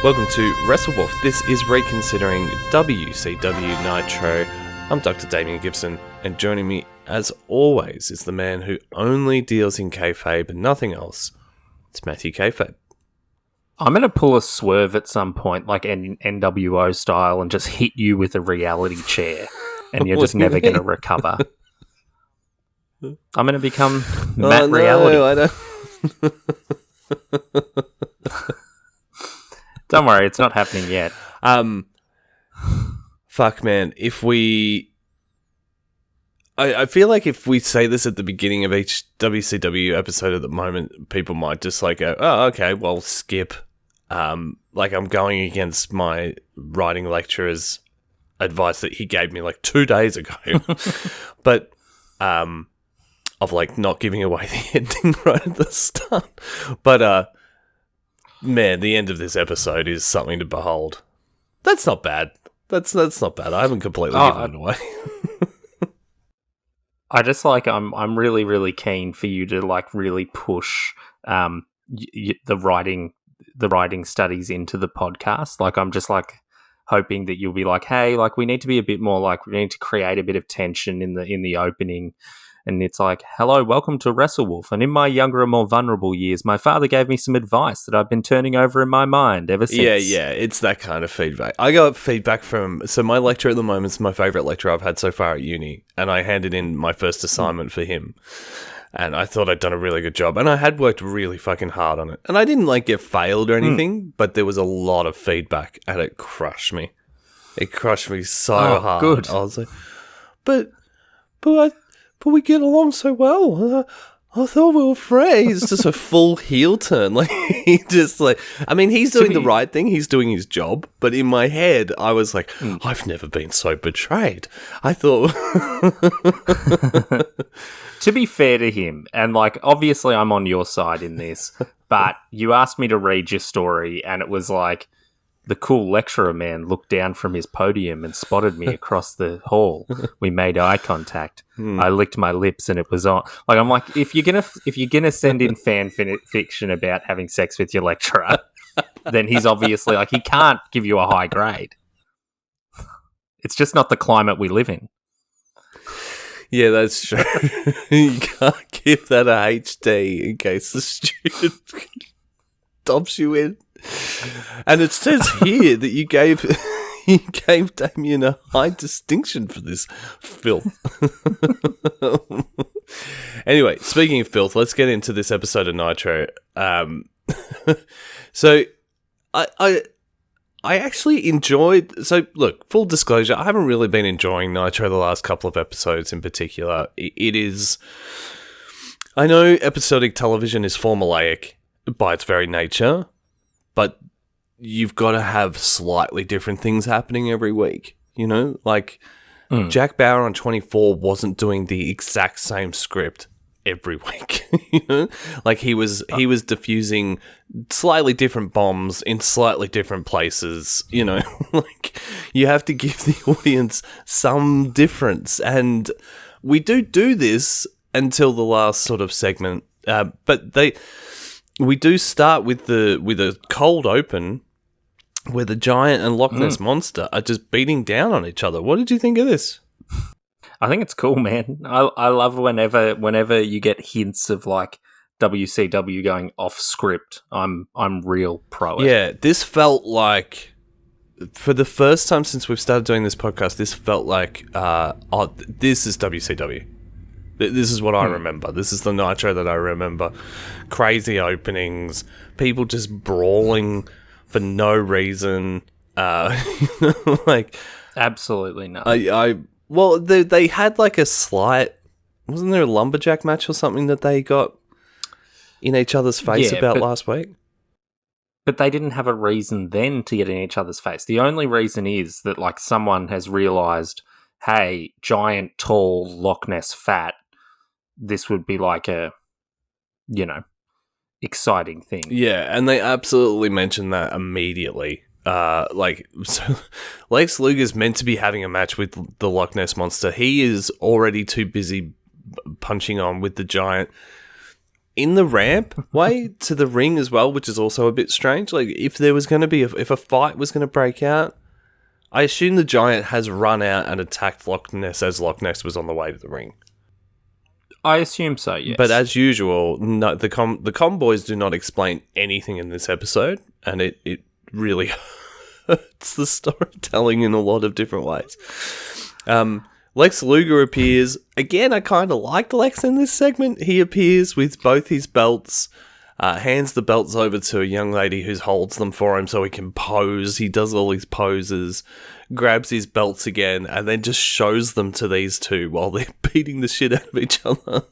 Welcome to WrestleWolf. This is Reconsidering WCW Nitro. I'm Dr. Damian Gibson, and joining me, as always, is the man who only deals in kayfabe and nothing else. It's Matthew Kayfabe. I'm going to pull a swerve at some point, like NWO style, and just hit you with a reality chair, and you're just never going to recover. I'm going to become Matt Reality. I don't... Don't worry, it's not happening yet. Fuck, man. If we... I feel like if we say this at the beginning of each WCW episode at the moment, people might just like go, oh, okay, well, skip. Like I'm going against my writing lecturer's advice that he gave me like 2 days ago. But, of like not giving away the ending right at the start. But, man, the end of this episode is something to behold. That's not bad. That's not bad. I haven't completely given it away. I just like I'm really, really keen for you to like really push the writing studies into the podcast. Like I'm just like hoping that you'll be like, hey, like we need to be a bit more like we need to create a bit of tension in the opening. And it's like, hello, welcome to WrestleWolf. And in my younger and more vulnerable years, my father gave me some advice that I've been turning over in my mind ever since. Yeah, it's that kind of feedback. I got feedback from... So my lecturer at the moment is my favourite lecturer I've had so far at uni. And I handed in my first assignment for him. And I thought I'd done a really good job. And I had worked really fucking hard on it. And I didn't, like, get failed or anything, but there was a lot of feedback. And it crushed me. It crushed me so hard. Good. I was like, but we get along so well. I thought we were friends. Just a full heel turn. Like, he just like, I mean, he's doing the right thing. He's doing his job. But in my head, I was like, I've never been so betrayed. I thought. To be fair to him, and like, obviously I'm on your side in this, but you asked me to read your story, and it was like, the cool lecturer man looked down from his podium and spotted me across the hall. We made eye contact. I licked my lips and it was on. Like I'm like, if you're gonna send in fan fiction about having sex with your lecturer, then he's obviously like he can't give you a high grade. It's just not the climate we live in. Yeah, that's true. You can't give that a HD in case the student dobs you in. And it says here that you gave Damian a high distinction for this filth. Anyway, speaking of filth, let's get into this episode of Nitro. So I actually enjoyed... So, look, full disclosure, I haven't really been enjoying Nitro the last couple of episodes in particular. It is... I know episodic television is formulaic by its very nature, but you've got to have slightly different things happening every week, you know? Like, Jack Bauer on 24 wasn't doing the exact same script every week, you know? Like, he was diffusing slightly different bombs in slightly different places, you know? Like, you have to give the audience some difference, and we do this until the last sort of segment, but we do start with a cold open where the Giant and Loch Ness Monster are just beating down on each other. What did you think of this? I think it's cool, man. I love whenever you get hints of like WCW going off script. I'm real pro it. Yeah, this felt like, for the first time since we've started doing this podcast, this felt like, this is WCW. This is what I remember. This is the Nitro that I remember. Crazy openings, people just brawling for no reason. Like, absolutely not. Well, they had like a slight... Wasn't there a lumberjack match or something that they got in each other's face last week? But they didn't have a reason then to get in each other's face. The only reason is that like someone has realised, hey, Giant, tall, Loch Ness, fat, this would be like a, you know, exciting thing. Yeah, and they absolutely mentioned that immediately. So Lex Luger's meant to be having a match with the Loch Ness Monster. He is already too busy punching on with the Giant. in the ramp way to the ring as well, which is also a bit strange. Like, if there was going to be, if a fight was going to break out, I assume the Giant has run out and attacked Loch Ness as Loch Ness was on the way to the ring. I assume so, yes. But as usual, no, the Comboys do not explain anything in this episode, and it really hurts the storytelling in a lot of different ways. Lex Luger appears. Again, I kind of liked Lex in this segment. He appears with both his belts, hands the belts over to a young lady who holds them for him so he can pose. He does all his poses, grabs his belts again, and then just shows them to these two while they're beating the shit out of each other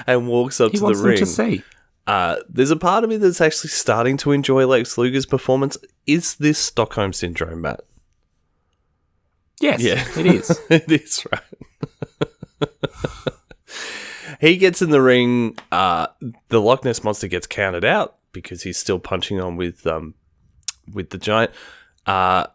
and walks up to the ring. He wants them to see. There's a part of me that's actually starting to enjoy Lex Luger's performance. Is this Stockholm Syndrome, Matt? Yes, yeah. It is. It is, right. He gets in the ring. The Loch Ness Monster gets counted out because he's still punching on with the Giant. I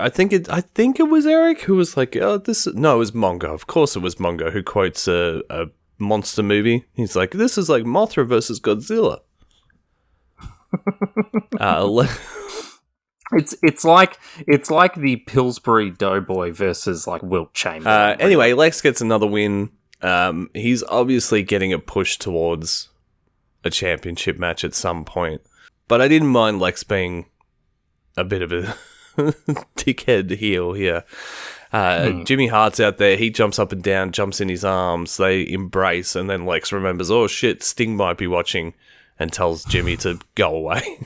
think it was Eric who was like, "Oh, this." No, it was Mongo. Of course, it was Mongo who quotes a monster movie. He's like, "This is like Mothra versus Godzilla." It's like the Pillsbury Doughboy versus like Wilt Chamberlain. Anyway, Lex gets another win. He's obviously getting a push towards a championship match at some point, but I didn't mind Lex being a bit of a dickhead heel here. Jimmy Hart's out there. He jumps up and down, jumps in his arms. They embrace, and then Lex remembers, oh shit, Sting might be watching, and tells Jimmy to go away.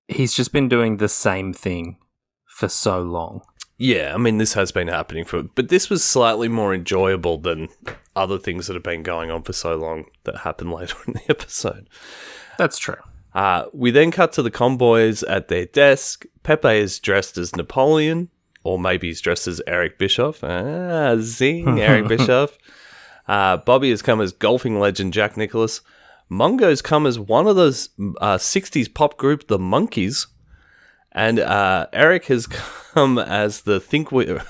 He's just been doing the same thing for so long. Yeah, I mean, this has been happening but this was slightly more enjoyable than other things that have been going on for so long that happened later in the episode. That's true. We then cut to the Comboys at their desk. Pepe is dressed as Napoleon, or maybe he's dressed as Eric Bischoff. Zing, Eric Bischoff. Bobby has come as golfing legend Jack Nicklaus. Mongo's come as one of those 60s pop group, the Monkees. And Eric has come as the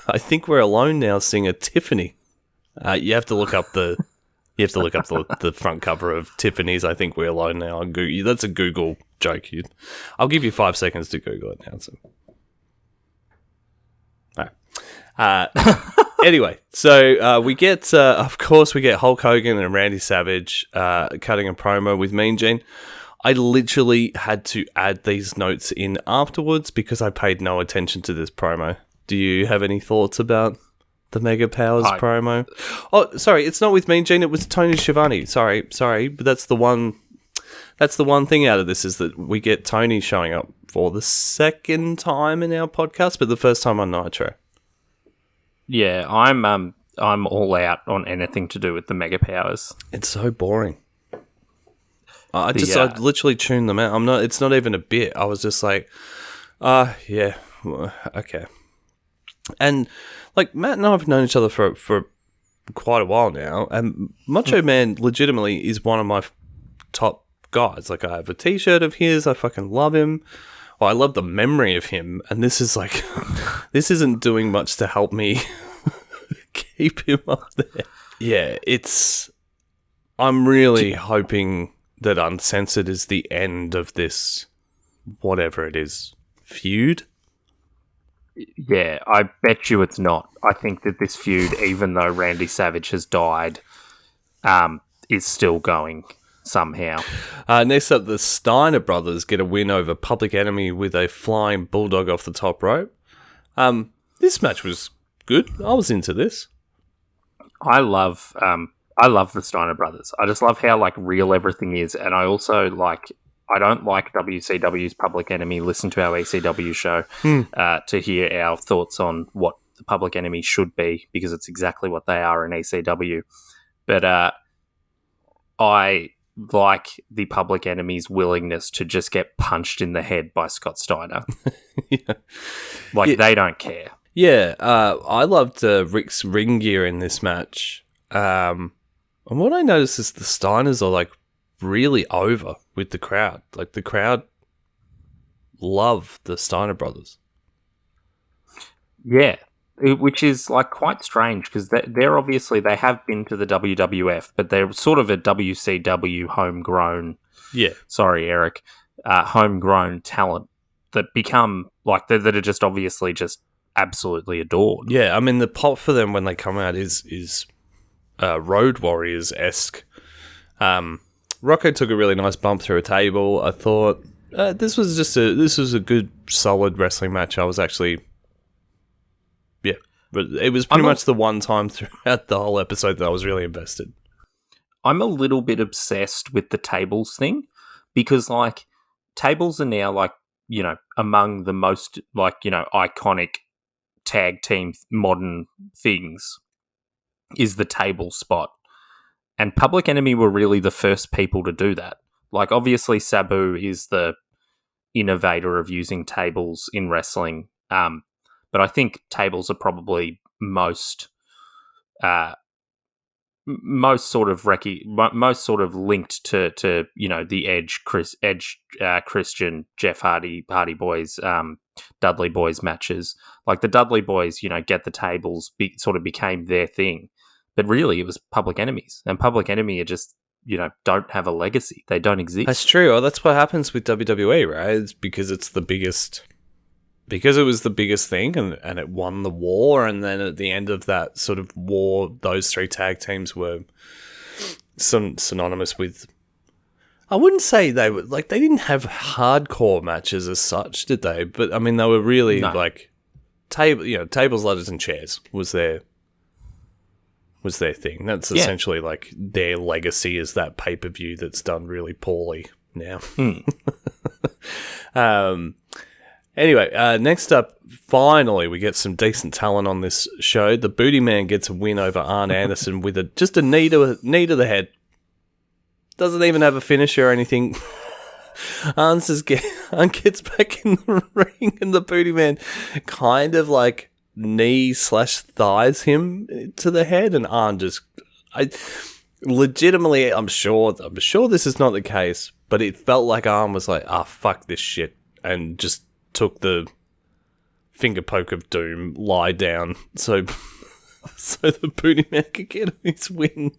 I Think We're Alone Now singer Tiffany. You have to look up the front cover of Tiffany's I Think We're Alone Now on Google. That's a Google joke. I'll give you 5 seconds to Google it now. So. All right. Anyway, so we get, of course, Hulk Hogan and Randy Savage cutting a promo with Mean Gene. I literally had to add these notes in afterwards because I paid no attention to this promo. Do you have any thoughts about the Mega Powers promo? Oh, sorry, it's not with Mean Gene. It was Tony Schiavone. Sorry, but that's the one thing out of this is that we get Tony showing up for the second time in our podcast, but the first time on Nitro. Yeah, I'm all out on anything to do with the Mega Powers. It's so boring. I literally tuned them out. It's not even a bit. I was just like, yeah, okay. And like Matt and I have known each other for quite a while now, and Macho Man legitimately is one of my top guys. Like, I have a T-shirt of his. I fucking love him. Well, I love the memory of him, and this is like, this isn't doing much to help me keep him up there. Yeah, I'm really hoping that Uncensored is the end of this, whatever it is, feud. Yeah, I bet you it's not. I think that this feud, even though Randy Savage has died, is still going somehow. Next up, the Steiner brothers get a win over Public Enemy with a flying bulldog off the top rope. This match was good. I was into this. I love the Steiner brothers. I just love how like real everything is, and I also I don't like WCW's Public Enemy. Listen to our ECW show to hear our thoughts on what the Public Enemy should be, because it's exactly what they are in ECW. But I like the Public Enemy's willingness to just get punched in the head by Scott Steiner. Yeah. They don't care. Yeah, I loved Rick's ring gear in this match. And what I noticed is the Steiners are like really over with the crowd. Like, the crowd love the Steiner brothers. Yeah, which is like quite strange because they're obviously they have been to the WWF, but they're sort of a WCW homegrown. Yeah. Sorry, Eric. Homegrown talent that become like that are just obviously just absolutely adored. Yeah, I mean the pop for them when they come out is Road Warriors esque. Rocco took a really nice bump through a table. I thought this was a good solid wrestling match. I was actually. But it was pretty much the one time throughout the whole episode that I was really invested. I'm a little bit obsessed with the tables thing because, like, tables are now, like, you know, among the most, like, you know, iconic tag team modern things is the table spot. And Public Enemy were really the first people to do that. Like, obviously, Sabu is the innovator of using tables in wrestling. But I think tables are probably most sort of linked to you know the Edge Christian Jeff Hardy Boys Dudley Boys matches. Like the Dudley Boys, you know, get the tables sort of became their thing, but really it was Public Enemies, and Public Enemy are just, you know, don't have a legacy. They don't exist. That's true. Well, that's what happens with WWE, right? It's because it's the biggest. Because it was the biggest thing and it won the war, and then at the end of that sort of war, those three tag teams were synonymous with... I wouldn't say they were... Like, they didn't have hardcore matches as such, did they? But, I mean, they were really, like... tables, ladders, and chairs was their thing. That's essentially, like, their legacy is that pay-per-view that's done really poorly now. Anyway, next up, finally, we get some decent talent on this show. The Booty Man gets a win over Arn Anderson with just a knee to the head. Doesn't even have a finish or anything. Arn gets back in the ring, and the Booty Man kind of like knee/thighs him to the head, and Arn legitimately, I'm sure this is not the case, but it felt like Arn was like, fuck this shit, and just took the finger poke of doom, lie down, so the Booty Man could get his win.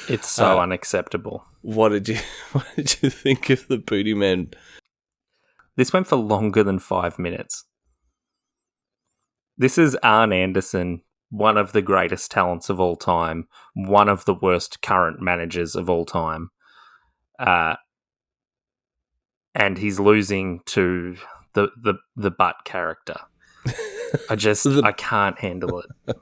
It's so unacceptable. What did you think of the Booty Man? This went for longer than 5 minutes. This is Arn Anderson, one of the greatest talents of all time, one of the worst current managers of all time, and he's losing to the butt character. I can't handle it.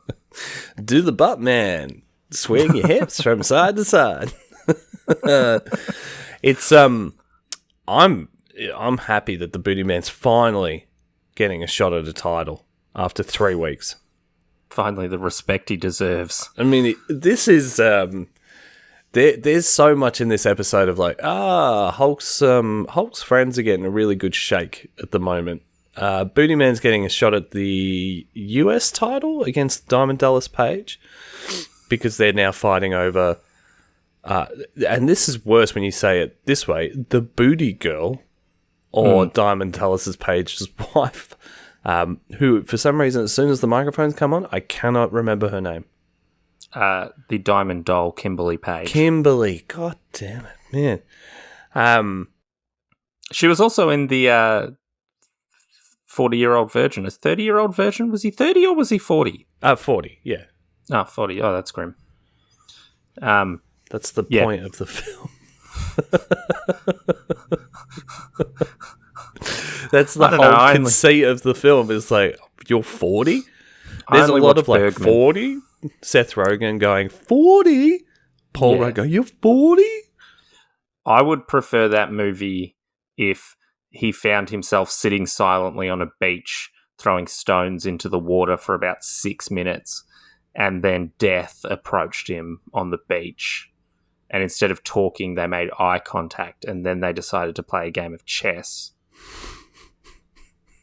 Do the butt man. Swing your hips from side to side. It's I'm happy that the Booty Man's finally getting a shot at a title after 3 weeks. Finally, the respect he deserves. I mean, this is there's so much in this episode of like, Hulk's friends are getting a really good shake at the moment. Booty Man's getting a shot at the US title against Diamond Dallas Page because they're now fighting over, and this is worse when you say it this way, the Booty Girl, or Diamond Dallas Page's wife, who, for some reason, as soon as the microphones come on, I cannot remember her name. The Diamond Doll, Kimberly Page. Kimberly, god damn it, man. She was also in the 40-year-old virgin. A 30-year-old virgin? Was he 30 or was he 40? 40, yeah. 40. Oh, that's grim. That's the point of the film. That's the whole conceit of the film, is like, you're 40? There's a lot of like Bergman. 40? Seth Rogen going, 40? Paul Rudd going, you're 40? I would prefer that movie if he found himself sitting silently on a beach, throwing stones into the water for about 6 minutes, and then death approached him on the beach. And instead of talking, they made eye contact, and then they decided to play a game of chess.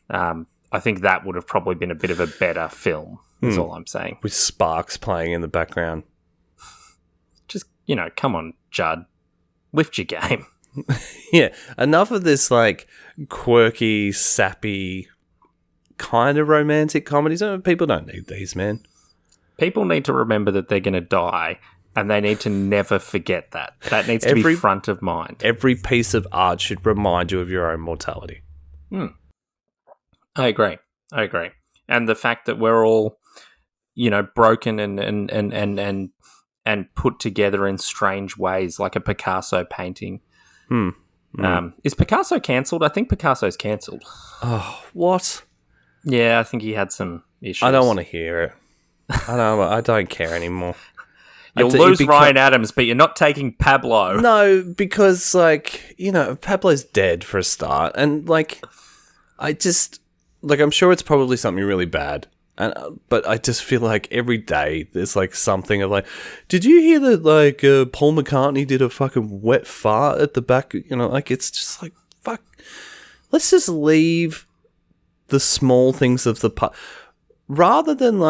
I think that would have probably been a bit of a better film, is all I'm saying. With sparks playing in the background. Just, come on, Judd. Lift your game. Yeah, enough of this, like, quirky, sappy kind of romantic comedies. People don't need these, man. People need to remember that they're going to die, and they need to never forget that. That needs to be front of mind. Every piece of art should remind you of your own mortality. I agree. And the fact that we're all, broken and put together in strange ways, like a Picasso painting. Is Picasso cancelled? I think Picasso's cancelled. Oh, what? Yeah, I think he had some issues. I don't want to hear it. I don't care anymore. You'll lose Ryan Adams, but you're not taking Pablo. No, because, Pablo's dead for a start. And, I'm sure it's probably something really bad. But I just feel like every day there's, something of, did you hear that, Paul McCartney did a fucking wet fart at the back? It's just fuck. Let's just leave the small things of the rather than,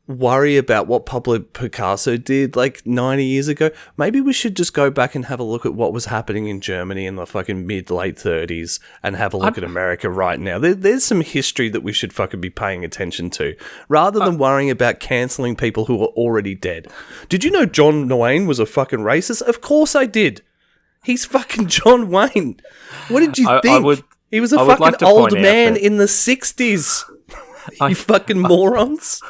worry about what Pablo Picasso did 90 years ago. Maybe we should just go back and have a look at what was happening in Germany in the fucking mid-late 30s and have a look at America right now. There's some history that we should fucking be paying attention to rather than worrying about cancelling people who are already dead. Did you know John Wayne was a fucking racist? Of course I did. He's fucking John Wayne. What did you think? He was a fucking old man in the 60s. You fucking morons.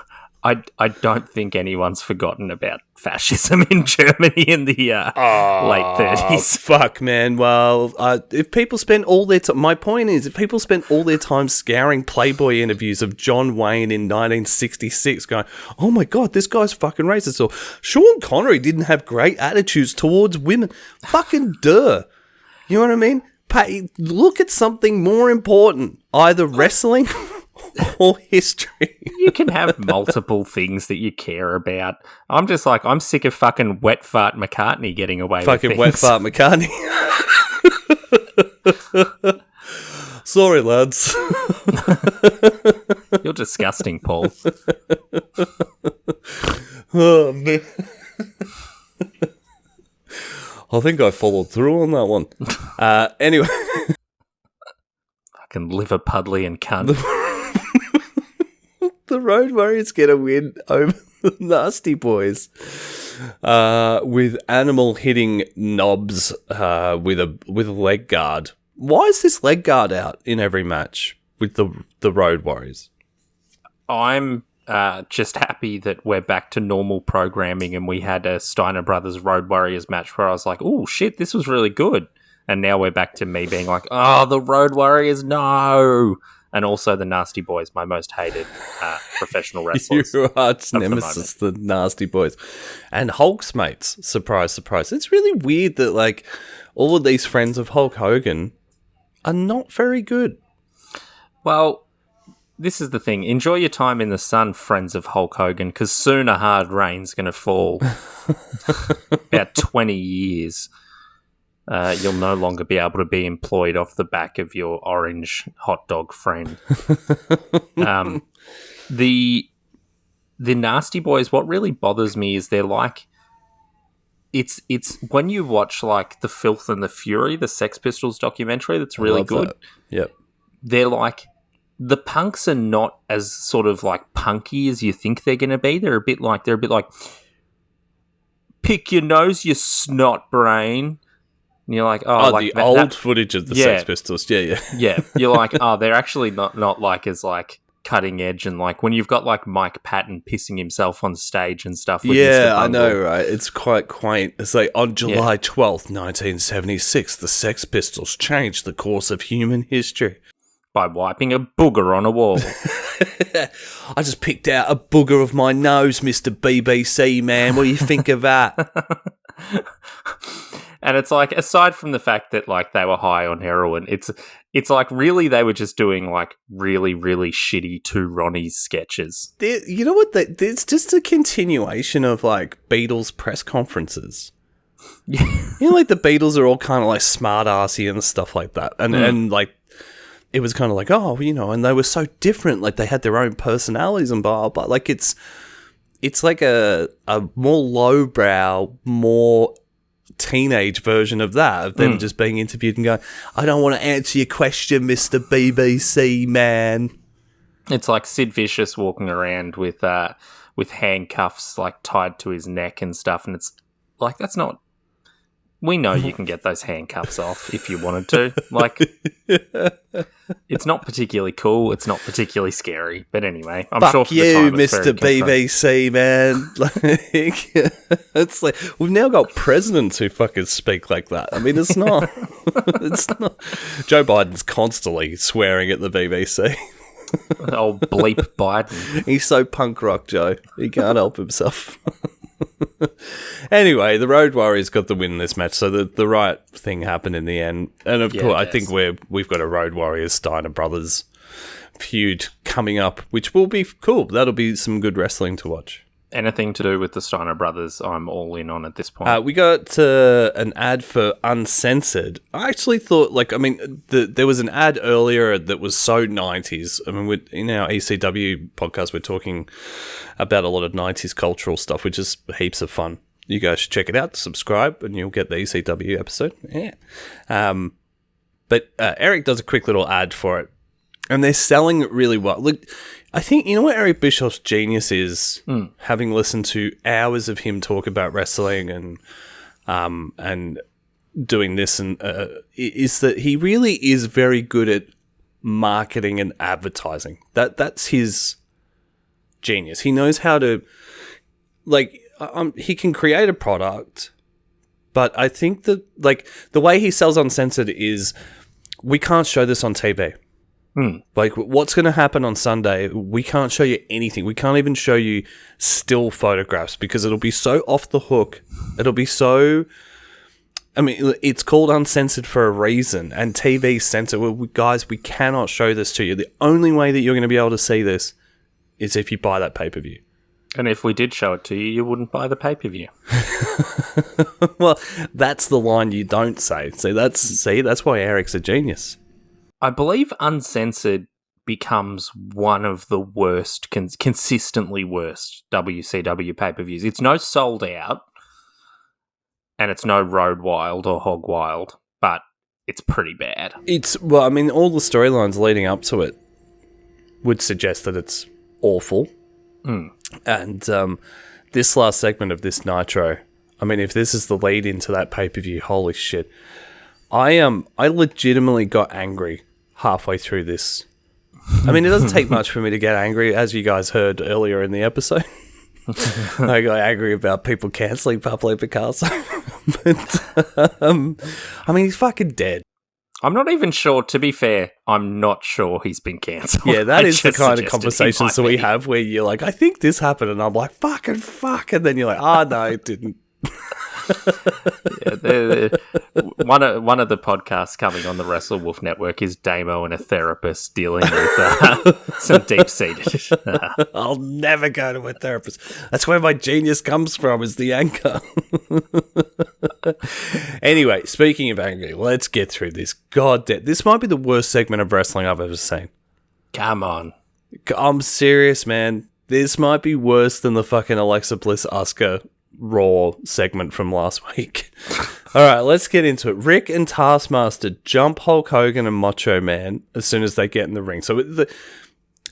I don't think anyone's forgotten about fascism in Germany in the late 30s. Fuck, man. Well, if people spend all their time... My point is, if people spend all their time scouring Playboy interviews of John Wayne in 1966 going, oh my God, this guy's fucking racist, or Sean Connery didn't have great attitudes towards women. Fucking duh. You know what I mean? Look at something more important. Either wrestling... or history. You can have multiple things that you care about. I'm just I'm sick of fucking wet fart McCartney getting away with things. Fucking wet fart McCartney. Sorry, lads. You're disgusting, Paul. Oh, man. I think I followed through on that one. Anyway. Fucking Liverpudlian cunt. The Road Warriors get a win over the Nasty Boys with Animal hitting Knobs with a leg guard. Why is this leg guard out in every match with the Road Warriors? I'm just happy that we're back to normal programming and we had a Steiner Brothers Road Warriors match where I was like, oh shit, this was really good. And now we're back to me being like, oh, the Road Warriors, no. And also the Nasty Boys, my most hated professional wrestlers. Your arch nemesis, the Nasty Boys. And Hulk's mates, surprise, surprise. It's really weird that, all of these friends of Hulk Hogan are not very good. Well, this is the thing. Enjoy your time in the sun, friends of Hulk Hogan, because soon a hard rain's going to fall. About 20 years. You'll no longer be able to be employed off the back of your orange hot dog friend. The Nasty Boys, what really bothers me is they're it's when you watch The Filth and the Fury, the Sex Pistols documentary, that's really good. That. Yep. They're the punks are not as sort of punky as you think they're going to be. They're a bit like pick your nose, you snot brain. And you're like, the old footage of the Sex Pistols. Yeah. Yeah. You're like, they're actually not as cutting edge and when you've got Mike Patton pissing himself on stage and stuff. With Mr. I know, right? It's quite quaint. It's on July 12th, 1976, the Sex Pistols changed the course of human history. By wiping a booger on a wall. I just picked out a booger of my nose, Mr. BBC, man. What do you think of that? And it's aside from the fact that they were high on heroin, it's really they were just doing really, really shitty Two Ronnies sketches. You know what? It's just a continuation of Beatles press conferences. Yeah. The Beatles are all kind of smart-assy and stuff like that. And it was kind of and they were so different. They had their own personalities and blah, blah. It's a more lowbrow, more teenage version of that, of them just being interviewed and going, I don't want to answer your question, Mr. BBC, man. It's like Sid Vicious walking around with handcuffs like tied to his neck and stuff, and it's like that's not. We know you can get those handcuffs off if you wanted to. Like, it's not particularly cool. It's not particularly scary. But anyway, I'm Fuck sure for you, the time it's Mr. very BBC, man. Like, it's like we've now got presidents who fucking speak like that. I mean, it's not. It's not. Joe Biden's constantly swearing at the BBC. Old bleep Biden. He's so punk rock, Joe. He can't help himself. Anyway, the Road Warriors got the win in this match, so the right thing happened in the end. And of course, I think we've got a Road Warriors Steiner Brothers feud coming up, which will be cool. That'll be some good wrestling to watch. Anything to do with the Steiner Brothers, I'm all in on at this point. We got an ad for Uncensored. I actually thought, there was an ad earlier that was so 90s. I mean, in our ECW podcast, we're talking about a lot of 90s cultural stuff, which is heaps of fun. You guys should check it out, subscribe, and you'll get the ECW episode. Yeah. But Eric does a quick little ad for it, and they're selling it really well. Look, I think, you know what Eric Bischoff's genius is, having listened to hours of him talk about wrestling and doing this, and is that he really is very good at marketing and advertising. That's his genius. He knows how to, he can create a product, but I think that, the way he sells Uncensored is, we can't show this on TV. Like, what's going to happen on Sunday? We can't show you anything. We can't even show you still photographs because it'll be so off the hook. It'll be so... I mean, it's called Uncensored for a reason, and TV censor. Well, guys, we cannot show this to you. The only way that you're going to be able to see this is if you buy that pay-per-view. And if we did show it to you, you wouldn't buy the pay-per-view. Well, that's the line you don't say. That's why Eric's a genius. I believe Uncensored becomes one of the worst, consistently worst WCW pay-per-views. It's no Sold Out, and it's no Road Wild or Hog Wild, but it's pretty bad. All the storylines leading up to it would suggest that it's awful. And this last segment of this Nitro, I mean, if this is the lead into that pay-per-view, holy shit. I legitimately got angry halfway through this. I mean, it doesn't take much for me to get angry, as you guys heard earlier in the episode. I got angry about people cancelling Pablo Picasso. But, I mean, he's fucking dead. I'm not even sure, to be fair, I'm not sure he's been cancelled. Yeah, that is the kind of conversations that we have where you're like, I think this happened, and I'm like, fucking fuck, and then you're like, no, it didn't. One of the podcasts coming on the Wrestle Wolf Network is Damo and a therapist dealing with some deep-seated. I'll never go to a therapist. That's where my genius comes from, is the anchor. Anyway, speaking of angry, let's get through this. God damn, this might be the worst segment of wrestling I've ever seen. Come on. I'm serious, man. This might be worse than the fucking Alexa Bliss Asuka Raw segment from last week. All right, let's get into it. Rick and Taskmaster jump Hulk Hogan and Macho Man as soon as they get in the ring. So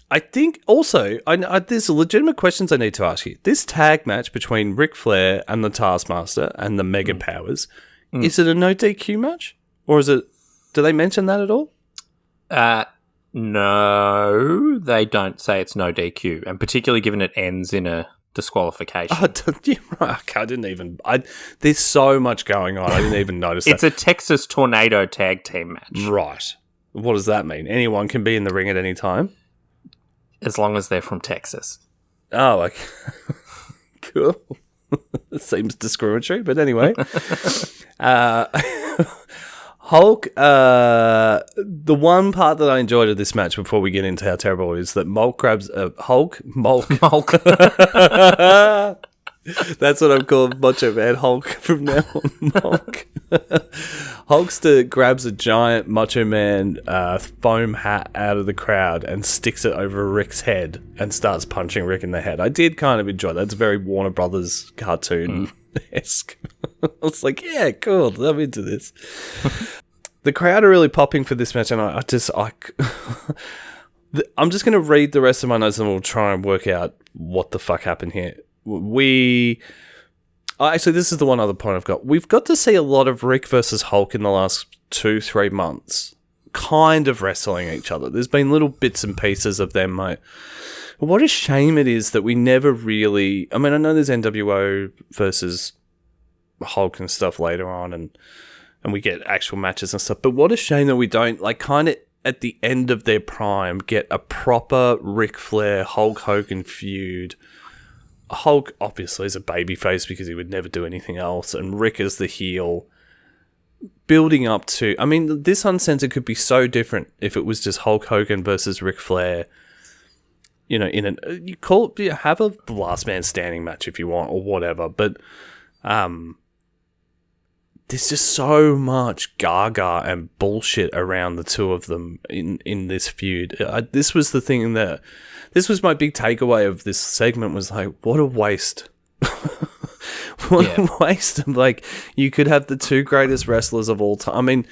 I think also, there's legitimate questions I need to ask you. This tag match between Ric Flair and the Taskmaster and the Mega Powers, is it a no DQ match? Or is it... Do they mention that at all? No, they don't say it's no DQ, and particularly given it ends in a disqualification. You're right. I didn't even... there's so much going on. I didn't even notice that. It's a Texas Tornado tag team match. Right. What does that mean? Anyone can be in the ring at any time? As long as they're from Texas. Oh, okay. Cool. It seems discriminatory, but anyway. Hulk, the one part that I enjoyed of this match before we get into how terrible it is that Mulk grabs Hulk. That's what I'm calling Macho Man Hulk from now on. Mulk. Hulkster grabs a giant Macho Man foam hat out of the crowd and sticks it over Rick's head and starts punching Rick in the head. I did kind of enjoy that. It's very Warner Brothers cartoon-esque. I was like, yeah, cool. I'm into this. The crowd are really popping for this match, and I'm just going to read the rest of my notes and we'll try and work out what the fuck happened here. Actually, this is the one other point I've got. We've got to see a lot of Rick versus Hulk in the last 2-3 months, kind of wrestling each other. There's been little bits and pieces of them, mate. What a shame it is that we never really... I mean, I know there's NWO versus Hulk and stuff later on, and we get actual matches and stuff, but what a shame that we don't, like, kind of at the end of their prime, get a proper Ric Flair, Hulk Hogan feud. Hulk, obviously, is a babyface because he would never do anything else, and Rick is the heel. Building up to... I mean, this Uncensored could be so different if it was just Hulk Hogan versus Ric Flair. You know, you call it, have a last man standing match if you want, or whatever, but there's just so much gaga and bullshit around the two of them in this feud. This was the thing this was my big takeaway of this segment, was like, what a waste. What a waste. Like, you could have the two greatest wrestlers of all time. I mean,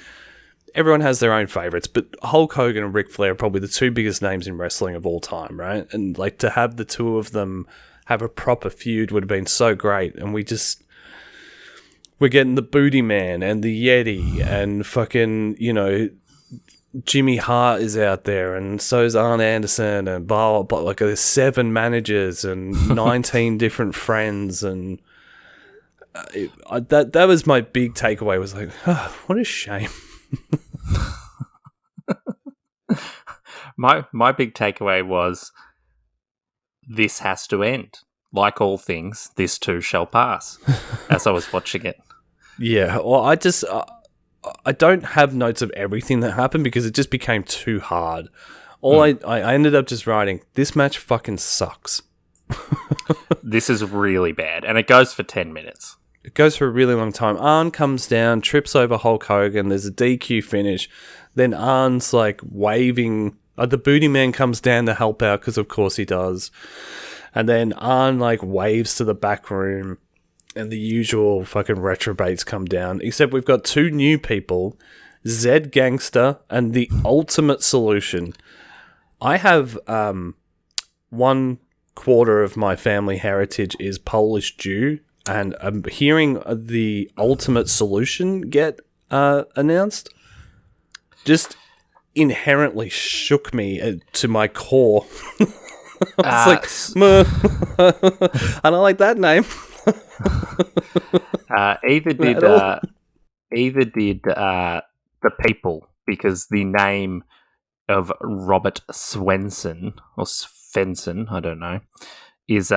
everyone has their own favorites, but Hulk Hogan and Ric Flair are probably the two biggest names in wrestling of all time, right? And like, to have the two of them have a proper feud would have been so great. And we're getting the Booty Man and the Yeti and fucking, you know, Jimmy Hart is out there, and so is Arn Anderson, and blah, blah, blah. Like, there's 7 managers and 19 different friends, and that was my big takeaway, was like, oh, what a shame. My big takeaway was, this has to end. Like all things, this too shall pass. As I was watching it. Yeah, well, I don't have notes of everything that happened because it just became too hard. I ended up just writing, this match fucking sucks. This is really bad, and it goes for 10 minutes. It goes for a really long time. Arn comes down, trips over Hulk Hogan. There's a DQ finish. Then Arn's like waving. The Booty Man comes down to help out because of course he does. And then Arn like waves to the back room, and the usual fucking retrobates come down. Except we've got 2 new people, Zed Gangster and the Ultimate Solution. I have 1/4 of my family heritage is Polish Jew, and I'm hearing the Ultimate Solution get announced. Just inherently shook me to my core. I was like, I don't like that name. Either did the people, because the name of Robert Swenson or Svensson, I don't know, is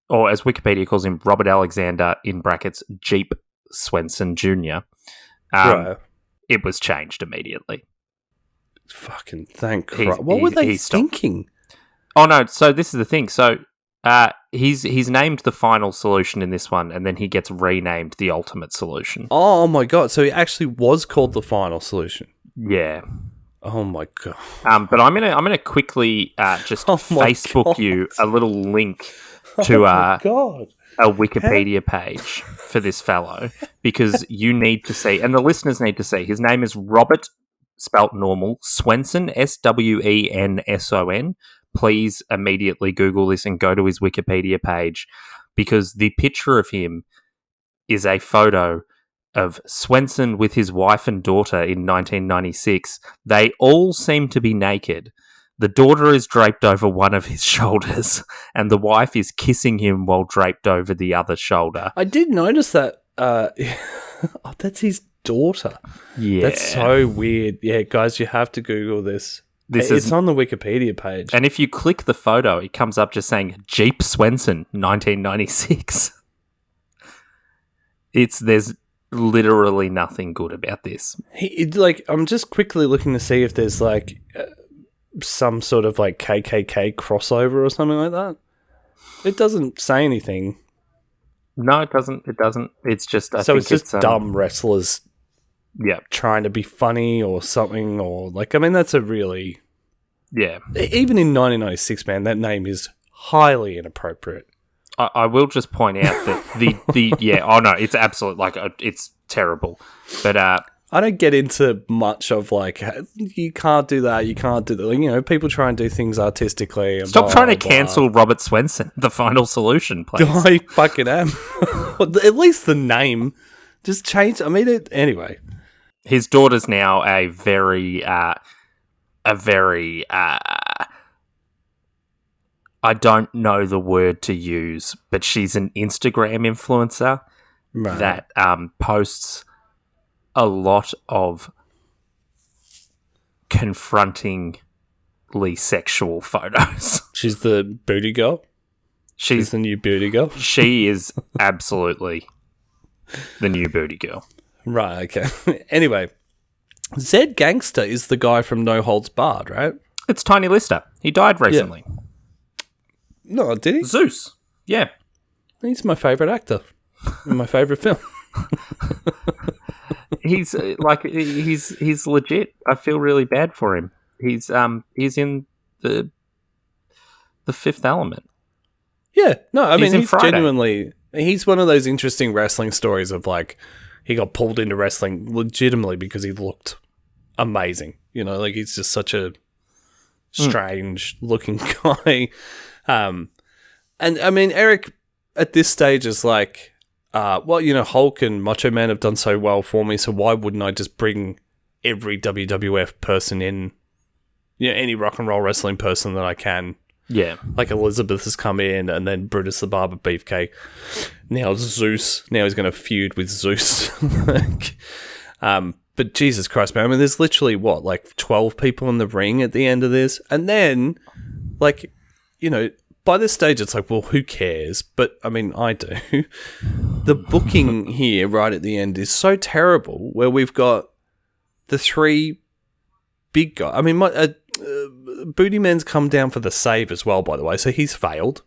or as Wikipedia calls him, Robert Alexander in brackets Jeep Swenson Jr. Right. It was changed immediately. Fucking thank Christ. What were they thinking? Oh no! So this is the thing. So he's named the Final Solution in this one, and then he gets renamed the Ultimate Solution. Oh my god! So he actually was called the Final Solution. Yeah. Oh my god. But I'm gonna quickly just Facebook you a little link to a Wikipedia page for this fellow, because you need to see, and the listeners need to see. His name is Robert, spelt normal, Swenson, Swenson. Please immediately Google this and go to his Wikipedia page, because the picture of him is a photo of Swenson with his wife and daughter in 1996. They all seem to be naked. The daughter is draped over one of his shoulders, and the wife is kissing him while draped over the other shoulder. I did notice that. That's his daughter. Yeah. That's so weird. Yeah, guys, you have to Google this. It's on the Wikipedia page. And if you click the photo, it comes up just saying Jeep Swenson, 1996. There's literally nothing good about this. I'm just quickly looking to see if there's like some sort of like KKK crossover or something like that. It doesn't say anything. No, it doesn't. It's just it's just dumb wrestlers. Yeah, trying to be funny or something, or like, I mean, that's a really... Yeah. Even in 1996, man, that name is highly inappropriate. I will just point out that the yeah, oh no, it's absolute, like, it's terrible. But I don't get into much of like, you can't do that, you can't do that. You know, people try and do things artistically. And Stop trying to cancel Robert Swenson, the final solution, please. I fucking am. At least the name. Just change. I mean, anyway. His daughter's now a very, I don't know the word to use, but she's an Instagram influencer that posts a lot of confrontingly sexual photos. She's the booty girl? She's the new booty girl? She is absolutely the new booty girl. Right, okay. Anyway, Zed Gangster is the guy from No Holds Barred, right? It's Tiny Lister. He died recently. Yeah. No, did he? Zeus. Yeah. He's my favourite actor in my favourite film. He's he's legit. I feel really bad for him. He's in the Fifth Element. Yeah, no, I mean he's Friday. Genuinely, he's one of those interesting wrestling stories of like he got pulled into wrestling legitimately because he looked amazing. You know, like he's just such a strange looking guy. And I mean Eric at this stage is like, well, you know, Hulk and Macho Man have done so well for me, so why wouldn't I just bring every WWF person in, you know, any rock and roll wrestling person that I can. Yeah. Like Elizabeth has come in, and then Brutus the Barber Beefcake. Now Zeus. Now he's going to feud with Zeus. But Jesus Christ, man. I mean, there's literally, what, like 12 people in the ring at the end of this? And then, like, you know, by this stage, it's like, well, who cares? But, I mean, I do. The booking here right at the end is so terrible, where we've got the three big guys. I mean, Booty Man's come down for the save as well, by the way, so he's failed.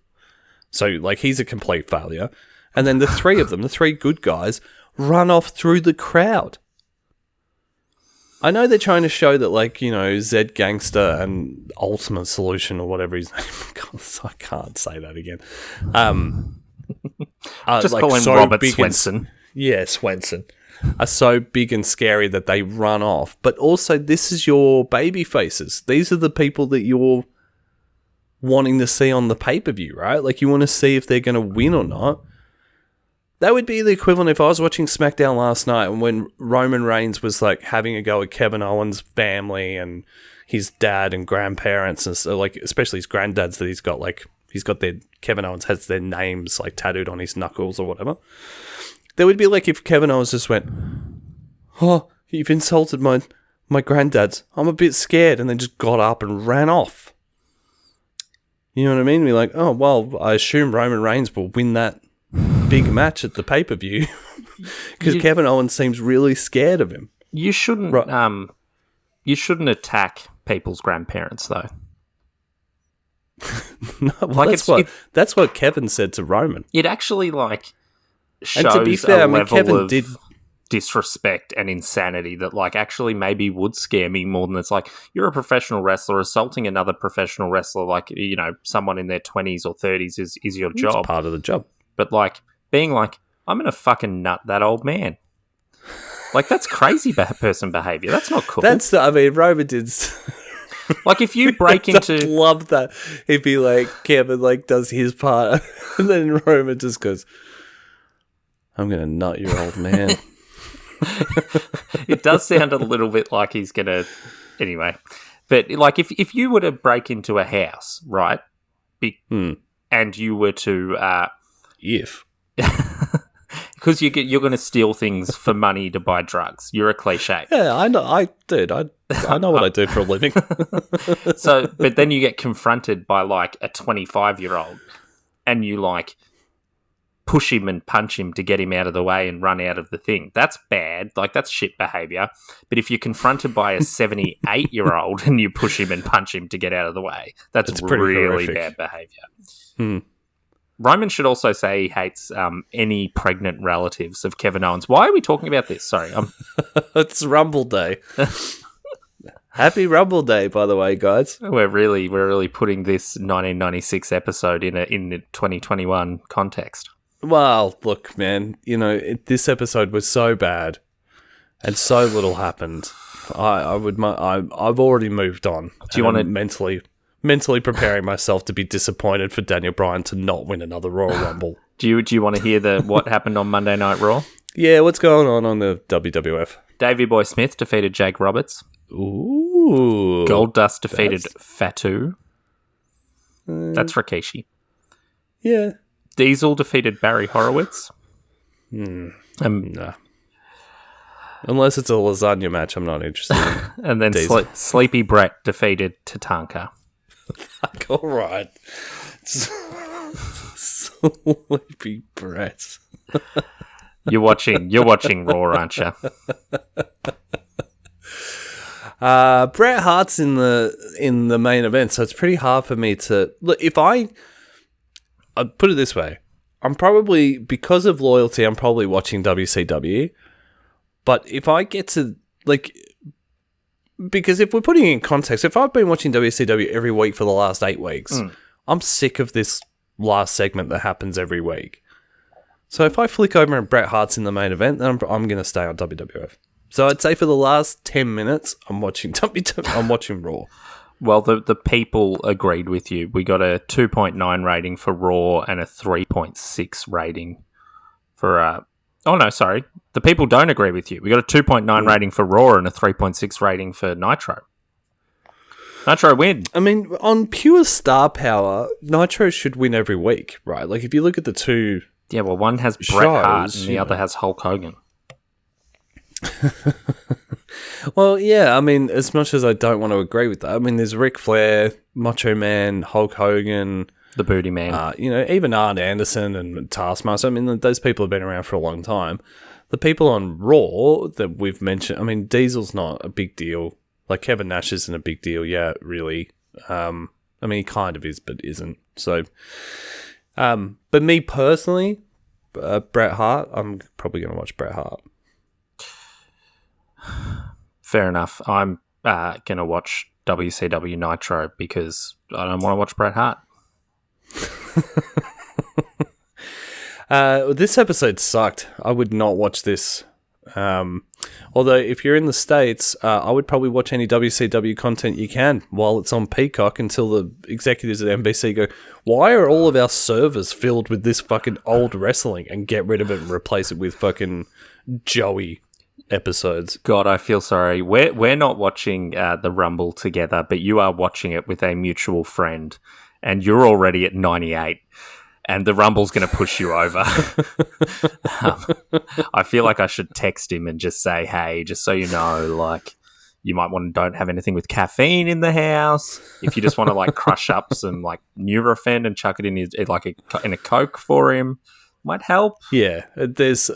So, like, he's a complete failure. And then the three of them, the three good guys, run off through the crowd. I know they're trying to show that, like, you know, Zed Gangster and Ultimate Solution or whatever his name is. I can't say that again. Just like call him so Robert Swenson. Yeah, Swenson. Are so big and scary that they run off. But also, this is your baby faces. These are the people that you're wanting to see on the pay-per-view, right? Like, you want to see if they're going to win or not. That would be the equivalent if I was watching SmackDown last night and when Roman Reigns was, like, having a go at Kevin Owens' family and his dad and grandparents, and so, like, especially his granddads that he's got, like, Kevin Owens has their names, like, tattooed on his knuckles or whatever. There would be like if Kevin Owens just went, oh, you've insulted my granddads. I'm a bit scared, and then just got up and ran off. You know what I mean? Be like, oh, well, I assume Roman Reigns will win that big match at the pay-per-view because Kevin Owens seems really scared of him. You shouldn't you shouldn't attack people's grandparents, though. No, well, like that's what Kevin said to Roman. It actually, like, shows and to be fair, a level Kevin of did disrespect and insanity that, like, actually maybe would scare me more than it's like, you're a professional wrestler, assaulting another professional wrestler, like, you know, someone in their 20s or 30s is your job. It's part of the job. But, like, being like, I'm going to fucking nut that old man. Like, that's crazy person behavior. That's not cool. I mean, Roman did... Like, if you break into... I'd love that. He'd be like, Kevin, like, does his part, and then Roman just goes, I'm going to nut your old man. It does sound a little bit like he's going to... Anyway. But, like, if you were to break into a house, right, and you were to... If. Because you're going to steal things for money to buy drugs. You're a cliche. Yeah, I know. I know what I do for a living. So, but then you get confronted by, like, a 25-year-old, and you, like, push him and punch him to get him out of the way and run out of the thing. That's bad. Like, that's shit behavior. But if you're confronted by a 78-year-old and you push him and punch him to get out of the way, that's really horrific. Bad behavior. Roman should also say he hates any pregnant relatives of Kevin Owens. Why are we talking about this? Sorry. It's Rumble Day. Happy Rumble Day, by the way, guys. We're really putting this 1996 episode in a 2021 context. Well, look, man, you know, this episode was so bad and so little happened. I've already moved on. Do you want to mentally preparing myself to be disappointed for Daniel Bryan to not win another Royal Rumble? Do you want to hear what happened on Monday Night Raw? Yeah, what's going on the WWF? Davey Boy Smith defeated Jake Roberts. Ooh. Goldust defeated Fatu. That's Rikishi. Yeah. Diesel defeated Barry Horowitz. Nah. Unless it's a lasagna match, I'm not interested in. And then Sleepy Brett defeated Tatanka. Fuck, all right. Sleepy Brett. You're watching Raw, aren't you? Bret Hart's in the main event, so it's pretty hard for me to look. If I'd put it this way, I'm probably, because of loyalty, I'm probably watching WCW. But if I get to, like, because if we're putting it in context, if I've been watching WCW every week for the last 8 weeks, I'm sick of this last segment that happens every week. So if I flick over and Bret Hart's in the main event, then I'm going to stay on WWF. So I'd say for the last 10 minutes, I'm watching Raw. Well, the people agreed with you. We got a 2.9 rating for Raw and a 3.6 rating for... Oh, no, sorry. The people don't agree with you. We got a 2.9 rating for Raw and a 3.6 rating for Nitro. Nitro win. I mean, on pure star power, Nitro should win every week, right? Like, if you look at the two... Yeah, well, one has Bret Hart and the other has Hulk Hogan. Well, yeah, I mean, as much as I don't want to agree with that, I mean, there's Ric Flair, Macho Man, Hulk Hogan... The Booty Man. Even Arn Anderson and Taskmaster. I mean, those people have been around for a long time. The people on Raw that we've mentioned, I mean, Diesel's not a big deal. Like, Kevin Nash isn't a big deal yet, really. I mean, he kind of is, but isn't. So, but me personally, Bret Hart, I'm probably going to watch Bret Hart. Fair enough. I'm going to watch WCW Nitro because I don't want to watch Bret Hart. This episode sucked. I would not watch this. Although, if you're in the States, I would probably watch any WCW content you can while it's on Peacock until the executives at NBC go, why are all of our servers filled with this fucking old wrestling, and get rid of it and replace it with fucking Joey episodes. God, I feel sorry. We're not watching the Rumble together, but you are watching it with a mutual friend. And you're already at 98, and the Rumble's going to push you over. I feel like I should text him and just say, hey, just so you know, like, you might want to don't have anything with caffeine in the house. If you just want to, like, crush up some, like, Nurofen and chuck it in in a Coke for him, might help. Yeah, there's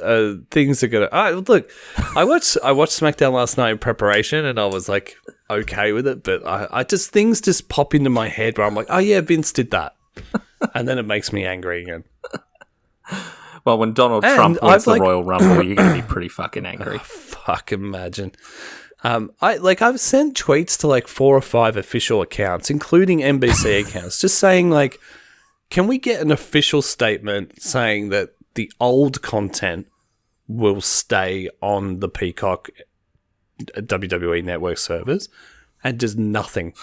things that are going to... look, I watched SmackDown last night in preparation, and I was, like... okay with it, but I just, things just pop into my head where I'm like, oh yeah, Vince did that, and then it makes me angry again. Well, when Donald Trump wins the Royal Rumble, you're going to be pretty fucking angry. Fuck, imagine. I've sent tweets to like 4 or 5 official accounts, including NBC accounts, just saying like, can we get an official statement saying that the old content will stay on the Peacock WWE Network servers, and just nothing.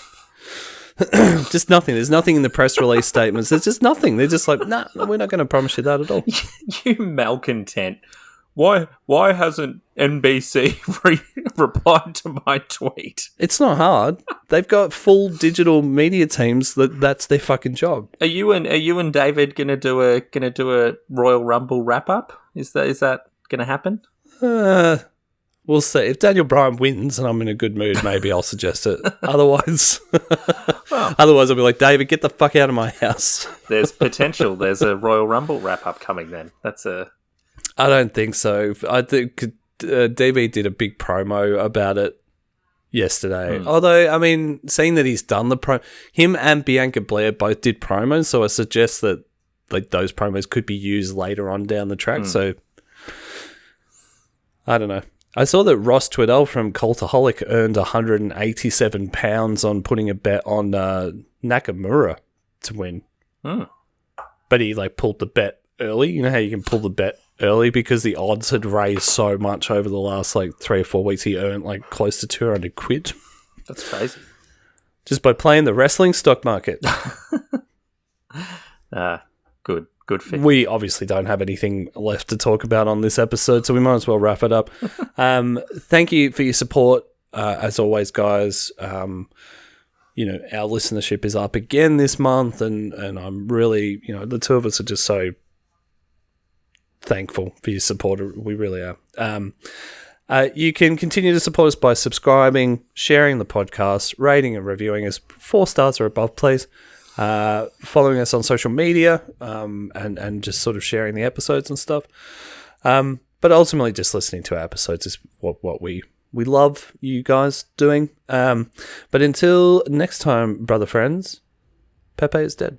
Just nothing. There's nothing in the press release statements. There's just nothing. They're just like, nah, we're not going to promise you that at all. You malcontent. Why hasn't NBC replied to my tweet? It's not hard. They've got full digital media teams that's their fucking job. Are you and David gonna do a Royal Rumble wrap up? Is that gonna happen? We'll see. If Daniel Bryan wins and I'm in a good mood, maybe I'll suggest it. Otherwise, I'll be like, David, get the fuck out of my house. There's potential. There's a Royal Rumble wrap up coming. Then I don't think so. I think DB did a big promo about it yesterday. Although, I mean, seeing that he's done him and Bianca Blair both did promos, so I suggest that like those promos could be used later on down the track. So I don't know. I saw that Ross Twiddell from Cultaholic earned £187 on putting a bet on Nakamura to win. But he like pulled the bet early. You know how you can pull the bet early because the odds had raised so much over the last like 3 or 4 weeks. He earned like close to 200 quid. That's crazy. Just by playing the wrestling stock market. Good fit. We obviously don't have anything left to talk about on this episode, so we might as well wrap it up. Thank you for your support. As always, guys, our listenership is up again this month, and I'm really, the two of us are just so thankful for your support. We really are. You can continue to support us by subscribing, sharing the podcast, rating and reviewing us 4 stars or above, please. Following us on social media, and just sort of sharing the episodes and stuff. But ultimately just listening to our episodes is what we love you guys doing. But until next time, brother friends, Pepe is dead.